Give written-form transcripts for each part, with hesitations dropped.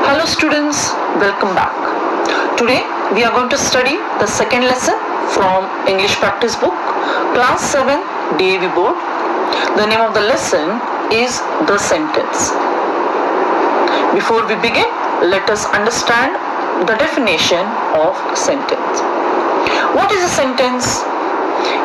Hello students, welcome back. Today we are going to study the second lesson from English practice book, class 7 DAV board. The name of the lesson is The Sentence. Before we begin, let us understand the definition of sentence. What is a sentence?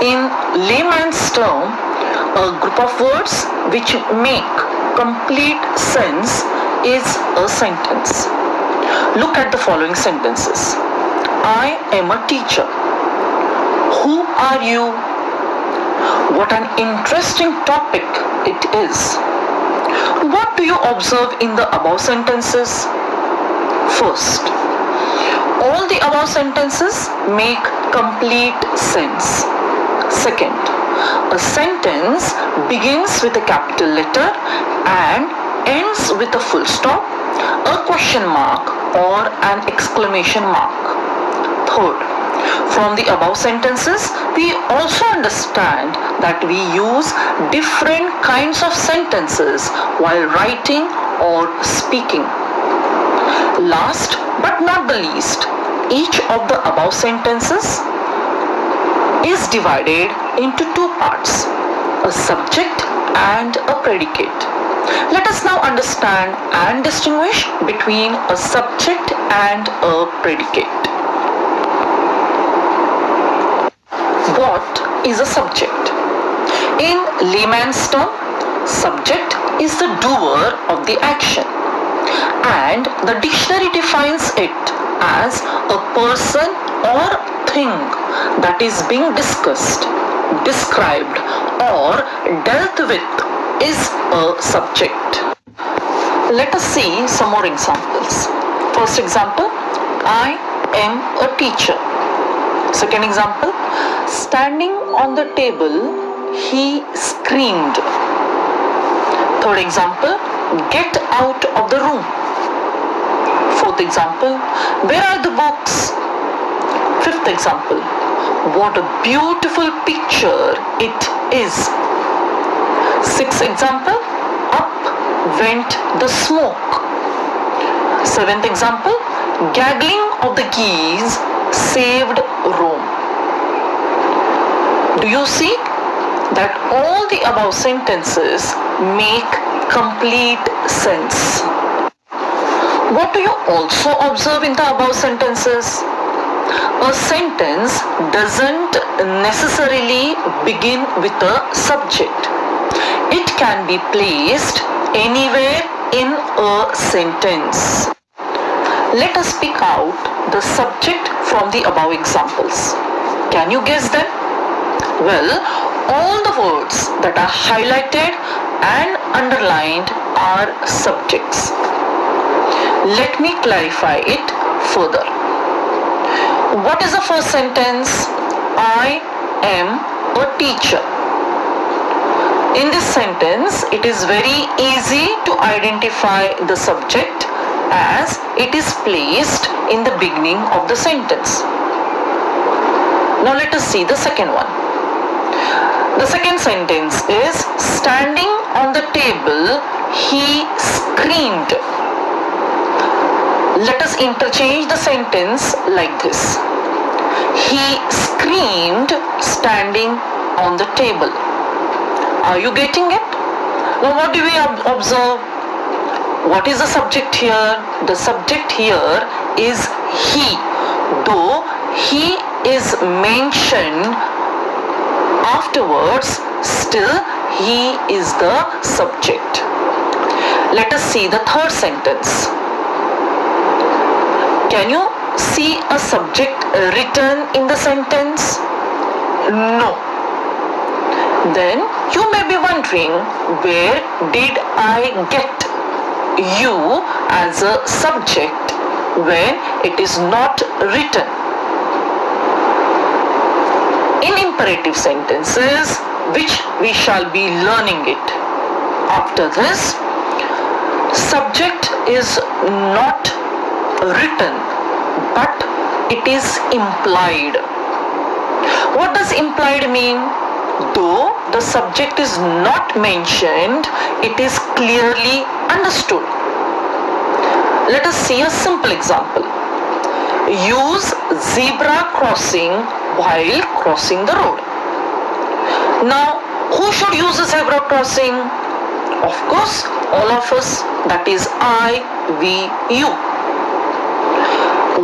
In layman's term, a group of words which make complete sense is a sentence. Look at the following sentences. I am a teacher. Who are you? What an interesting topic it is. What do you observe in the above sentences? First, all the above sentences make complete sense. Second, a sentence begins with a capital letter and ends with a full stop, a question mark or an exclamation mark. Third, from the above sentences, we also understand that we use different kinds of sentences while writing or speaking. Last but not the least, each of the above sentences is divided into two parts, a subject and a predicate. Let us now understand and distinguish between a subject and a predicate. What is a subject? In layman's term, subject is the doer of the action, and the dictionary defines it as a person or thing that is being discussed, described or dealt with is a subject. Let us see some more examples. First example, I am a teacher. Second example, standing on the table, he screamed. Third example, get out of the room. Fourth example, where are the books? Fifth example, what a beautiful picture it is. Sixth example, up went the smoke. Seventh example, gaggling of the geese saved Rome. Do you see that all the above sentences make complete sense? What do you also observe in the above sentences? A sentence doesn't necessarily begin with a subject. It can be placed anywhere in a sentence. Let us pick out the subject from the above examples. Can you guess them? Well, all the words that are highlighted and underlined are subjects. Let me clarify it further. What is the first sentence? I am a teacher. In this sentence, it is very easy to identify the subject as it is placed in the beginning of the sentence. Now let us see the second one. The second sentence is standing on the table, he screamed. Let us interchange the sentence like this. He screamed standing on the table. Are you getting it? Now what do we observe? What is the subject here? The subject here is he. Though he is mentioned afterwards, still he is the subject. Let us see the third sentence. Can you see a subject written in the sentence? No. Then you may be wondering, where did I get you as a subject when it is not written? In imperative sentences, which we shall be learning it after this, subject is not written, but it is implied. What does implied mean? Though the subject is not mentioned, it is clearly understood. Let us see a simple example. Use zebra crossing while crossing the road. Now, who should use a zebra crossing? Of course, all of us, that is I, we, you.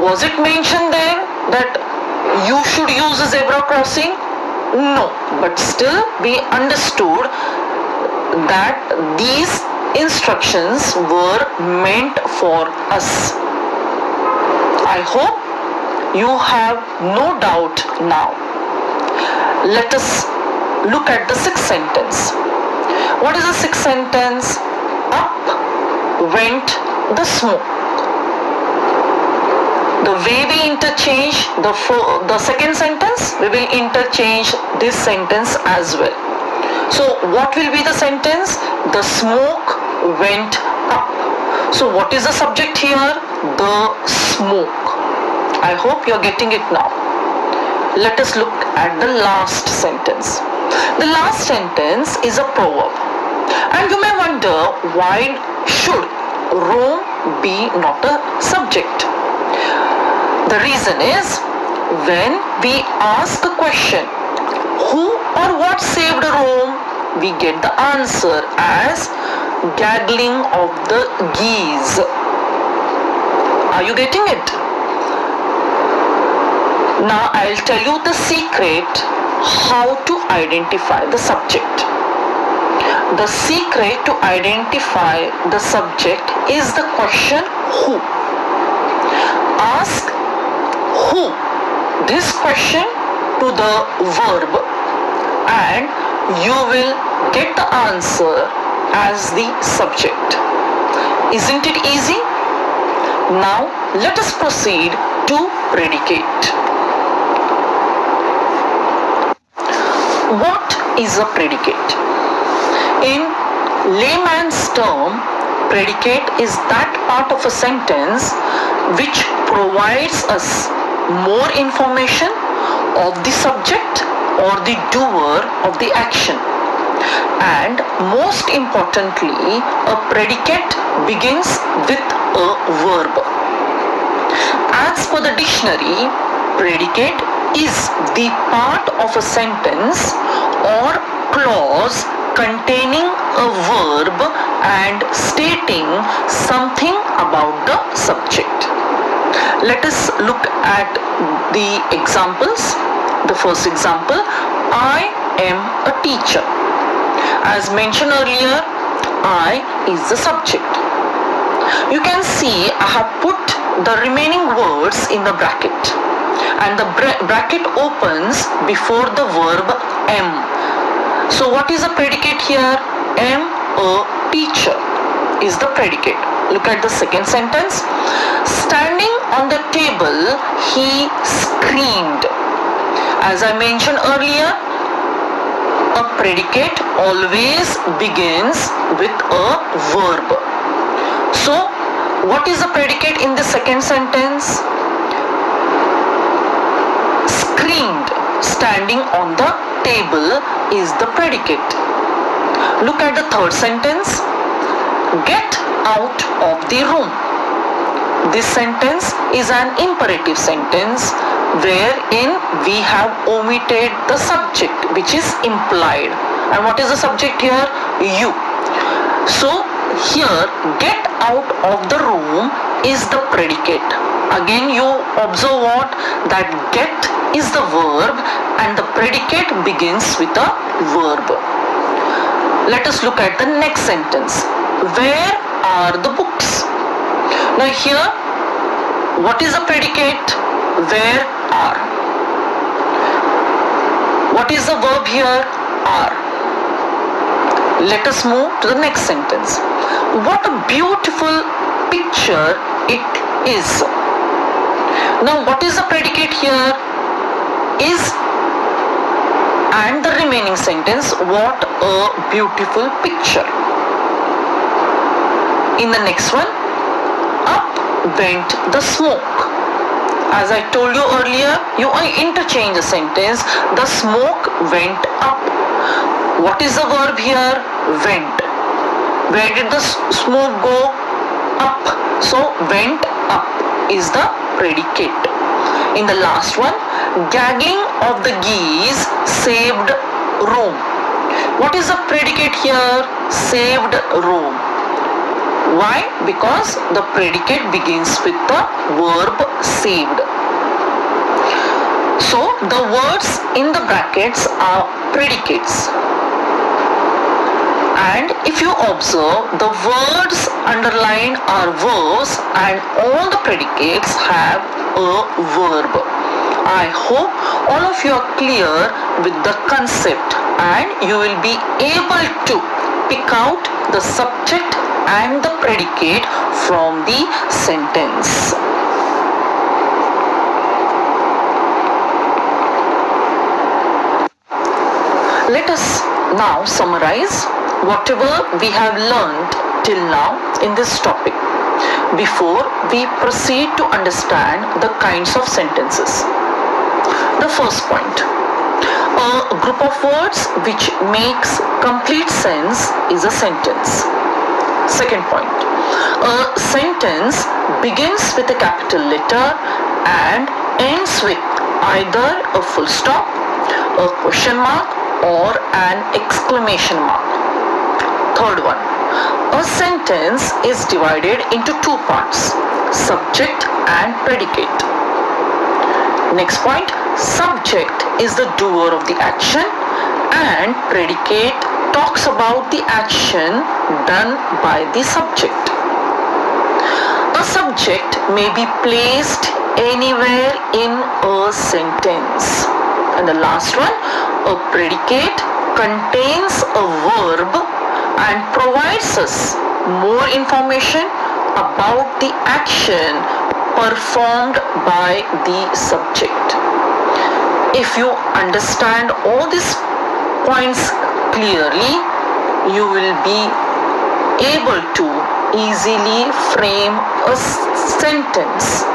Was it mentioned there that you should use a zebra crossing? No, but still we understood that these instructions were meant for us. I hope you have no doubt now. Let us look at the sixth sentence. What is the sixth sentence? Up went the smoke. The way we interchange the second sentence, we will interchange this sentence as well. So what will be the sentence? The smoke went up. So what is the subject here? The smoke. I hope you are getting it now. Let us look at the last sentence. The last sentence is a proverb. And you may wonder, why should Rome be not a subject? The reason is, when we ask the question, who or what saved Rome, we get the answer as gaggling of the geese. Are you getting it? Now I'll tell you the secret how to identify the subject. The secret to identify the subject is the question who. Ask who this question to the verb and you will get the answer as the subject. Isn't it easy? Now let us proceed to predicate. What is a predicate? In layman's term, predicate is that part of a sentence which provides us more information of the subject or the doer of the action. And most importantly, a predicate begins with a verb. As per the dictionary, predicate is the part of a sentence or clause containing a verb and stating something about the subject. Let us look at the examples. The first example, I am a teacher. As mentioned earlier, I is the subject. You can see I have put the remaining words in the bracket and the bracket opens before the verb am. So what is the predicate here? Am a teacher is the predicate. Look at the second sentence. Standing on the table, he screamed. As I mentioned earlier, a predicate always begins with a verb. So, what is the predicate in the second sentence? Screamed. Standing on the table is the predicate. Look at the third sentence. Get out of the room. This sentence is an imperative sentence wherein we have omitted the subject which is implied. And what is the subject here? You. So here get out of the room is the predicate. Again you observe what? That get is the verb and the predicate begins with a verb. Let us look at the next sentence. Where are the books? Now here, what is the predicate? Where are. What is the verb here? Are. Let us move to the next sentence. What a beautiful picture it is. Now what is the predicate here? Is and the remaining sentence, what a beautiful picture. In the next one, up went the smoke. As I told you earlier, you interchange the sentence, the smoke went up. What is the verb here? Went. Where did the smoke go? Up. So went up is the predicate. In the last one, gagging of the geese saved Rome. What is the predicate here? Saved Rome. Why? Because the predicate begins with the verb saved. So the words in the brackets are predicates. And if you observe, the words underlined are verbs and all the predicates have a verb. I hope all of you are clear with the concept and you will be able to pick out the subject and the predicate from the sentence. Let us now summarize whatever we have learned till now in this topic before we proceed to understand the kinds of sentences. The first point, a group of words which makes complete sense is a sentence. Second point, a sentence begins with a capital letter and ends with either a full stop, a question mark or an exclamation mark. Third one, a sentence is divided into two parts, subject and predicate. Next point, subject is the doer of the action and predicate talks about the action done by the subject. A subject may be placed anywhere in a sentence. And the last one, a predicate contains a verb and provides us more information about the action performed by the subject. If you understand all these points clearly, you will be able to easily frame a sentence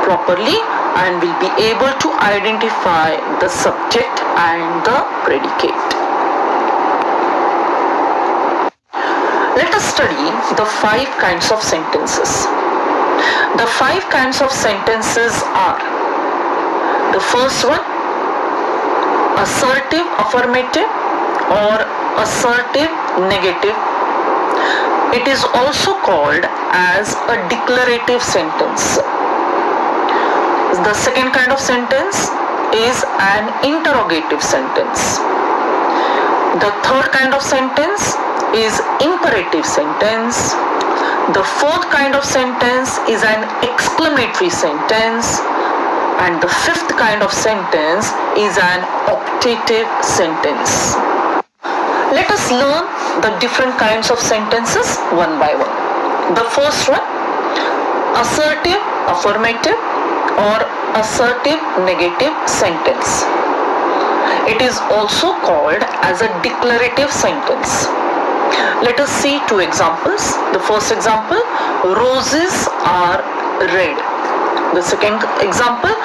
properly and will be able to identify the subject and the predicate. Let us study the 5 kinds of sentences. The 5 kinds of sentences are: the first one, assertive affirmative or assertive negative. It is also called as a declarative sentence. The second kind of sentence is an interrogative sentence. The third kind of sentence is imperative sentence. The fourth kind of sentence is an exclamatory sentence. And the fifth kind of sentence is an optative sentence. Let us learn the different kinds of sentences one by one. The first one, assertive affirmative or assertive negative sentence. It is also called as a declarative sentence. Let us see 2 examples. The first example, roses are red. The second example,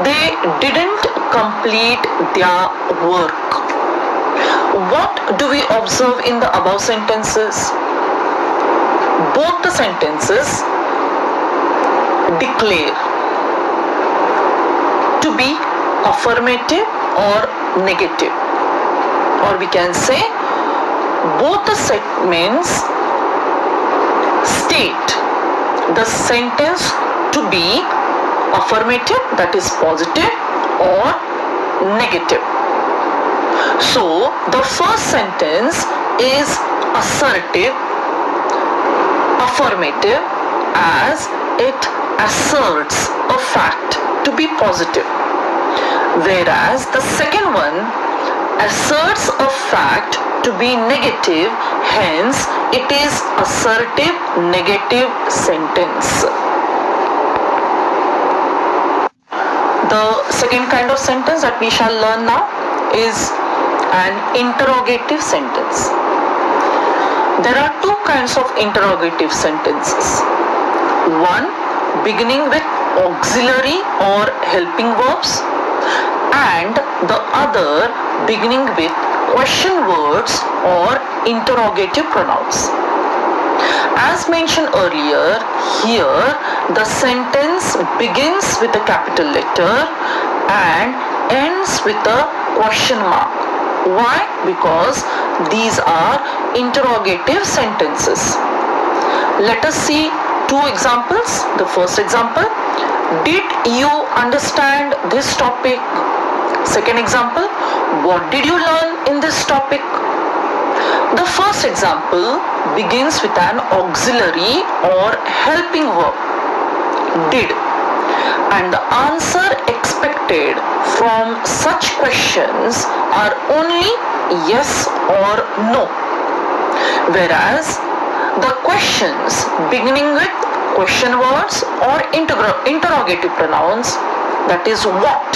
they didn't complete their work. What do we observe in the above sentences? Both the sentences declare to be affirmative or negative, or we can say both the statements state the sentence to be affirmative, that is positive, or negative. So the first sentence is assertive affirmative as it asserts a fact to be positive, whereas the second one asserts a fact to be negative, hence it is assertive negative sentence. The second kind of sentence that we shall learn now is an interrogative sentence. There are 2 kinds of interrogative sentences. One beginning with auxiliary or helping verbs, and the other beginning with question words or interrogative pronouns. As mentioned earlier, here the sentence begins with a capital letter and ends with a question mark. Why? Because these are interrogative sentences. Let us see two examples. The first example, did you understand this topic? Second example, what did you learn in this topic? The first example begins with an auxiliary or helping verb, did, and the answer expected from such questions are only yes or no. Whereas the questions beginning with question words or interrogative pronouns, that is what,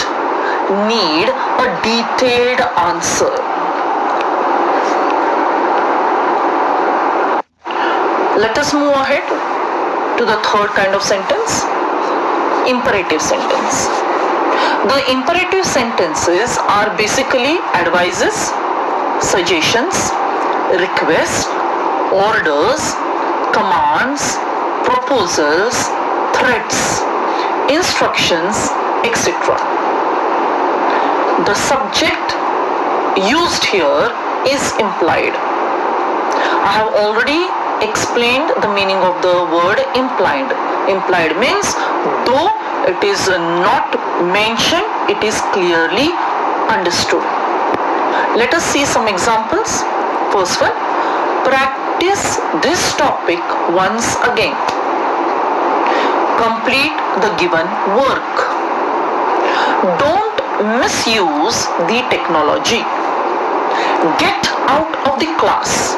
need a detailed answer. Let us move ahead to the third kind of sentence, imperative sentence. The imperative sentences are basically advices, suggestions, requests, orders, commands, proposals, threats, instructions, etc. The subject used here is implied. I have already explained the meaning of the word implied. Implied means though it is not mentioned, it is clearly understood. Let us see some examples. First one, practice this topic once again. Complete the given work. Don't misuse the technology. Get out of the class.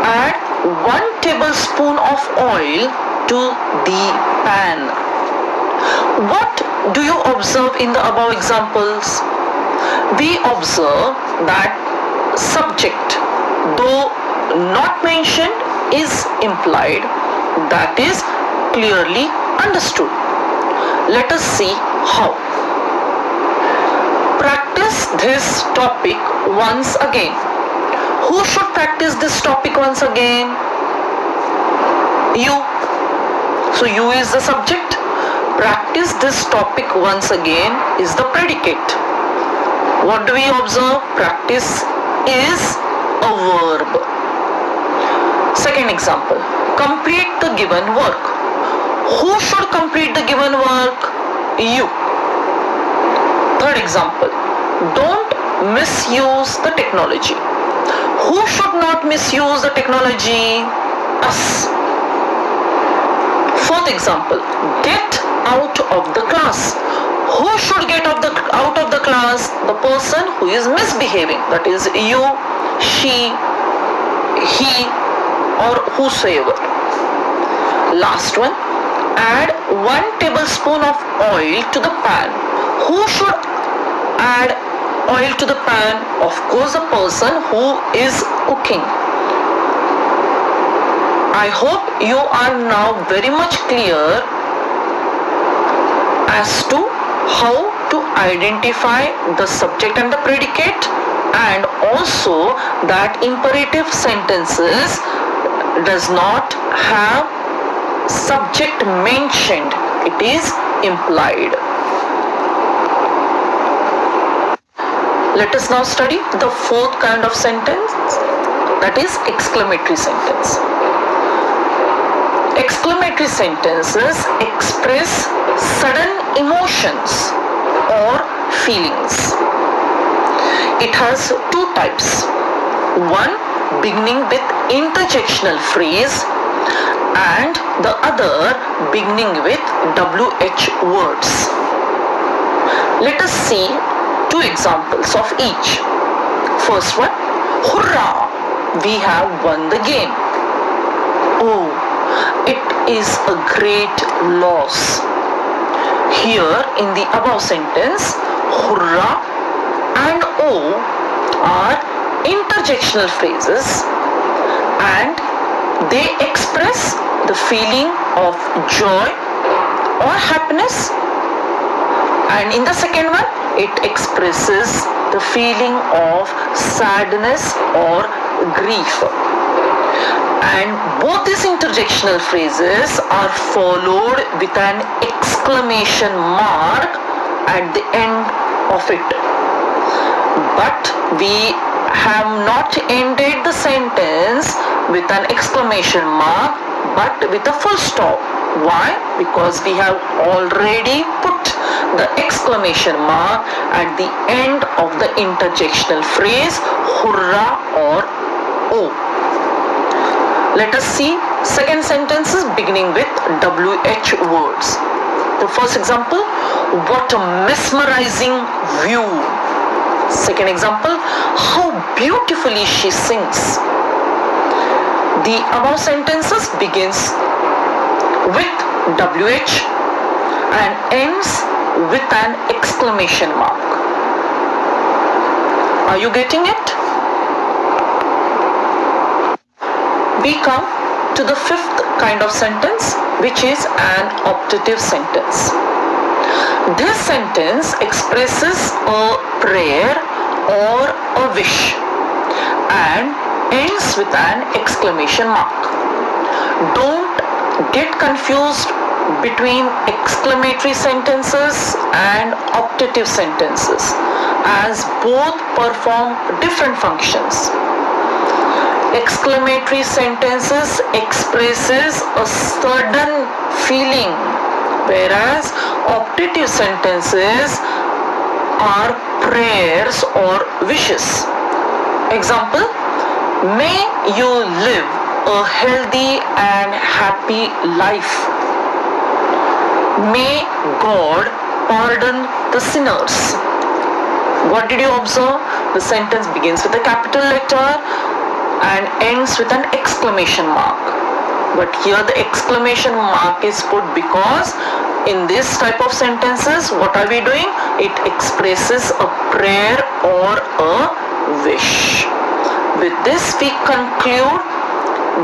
Add 1 tablespoon of oil to the pan. What do you observe in the above examples? We observe that subject, though not mentioned, is implied, that is clearly understood. Let us see how. Practice this topic once again. Who should practice this topic once again? You. So you is the subject. Practice this topic once again is the predicate. What do we observe? Practice is a verb. Second example, complete the given work. Who should complete the given work? You. Third example, don't misuse the technology. Who should not misuse the technology? Us. Fourth example, get out of the class. Who should get out of the class? The person who is misbehaving. That is you, she, he, or whosoever. Last one, add 1 tablespoon of oil to the pan. Who should add oil to the pan? Of course, the person who is cooking. I hope you are now very much clear as to how to identify the subject and the predicate, and also that imperative sentences does not have subject mentioned, it is implied. Let us now study the fourth kind of sentence, that is exclamatory sentence. Exclamatory sentences express sudden emotions or feelings. It has two types. One beginning with interjectional phrase and the other beginning with WH words. Let us see 2 examples of each. First one, hurrah! We have won the game. Oh, it is a great loss. Here in the above sentence, hurrah and oh are interjectional phrases and they express the feeling of joy or happiness, and in the second one it expresses the feeling of sadness or grief. and both these interjectional phrases are followed with an exclamation mark at the end of it. But we have not ended the sentence with an exclamation mark but with a full stop. Why? Because we have already put the exclamation mark at the end of the interjectional phrase hurrah or oh. Let us see second sentences beginning with WH words. The first example, what a mesmerizing view. Second example, how beautifully she sings. The above sentences begins with WH and ends with an exclamation mark. Are you getting it? We come to the fifth kind of sentence, which is an optative sentence. This sentence expresses a prayer or a wish and ends with an exclamation mark. Don't get confused between exclamatory sentences and optative sentences, as both perform different functions. Exclamatory sentences expresses a sudden feeling, whereas optative sentences are prayers or wishes. Example, may you live a healthy and happy life. May God pardon the sinners. What did you observe? The sentence begins with a capital letter and ends with an exclamation mark. But here the exclamation mark is put because in this type of sentences, what are we doing? It expresses a prayer or a wish. With this we conclude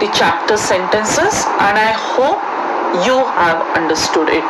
the chapter sentences and I hope you have understood it.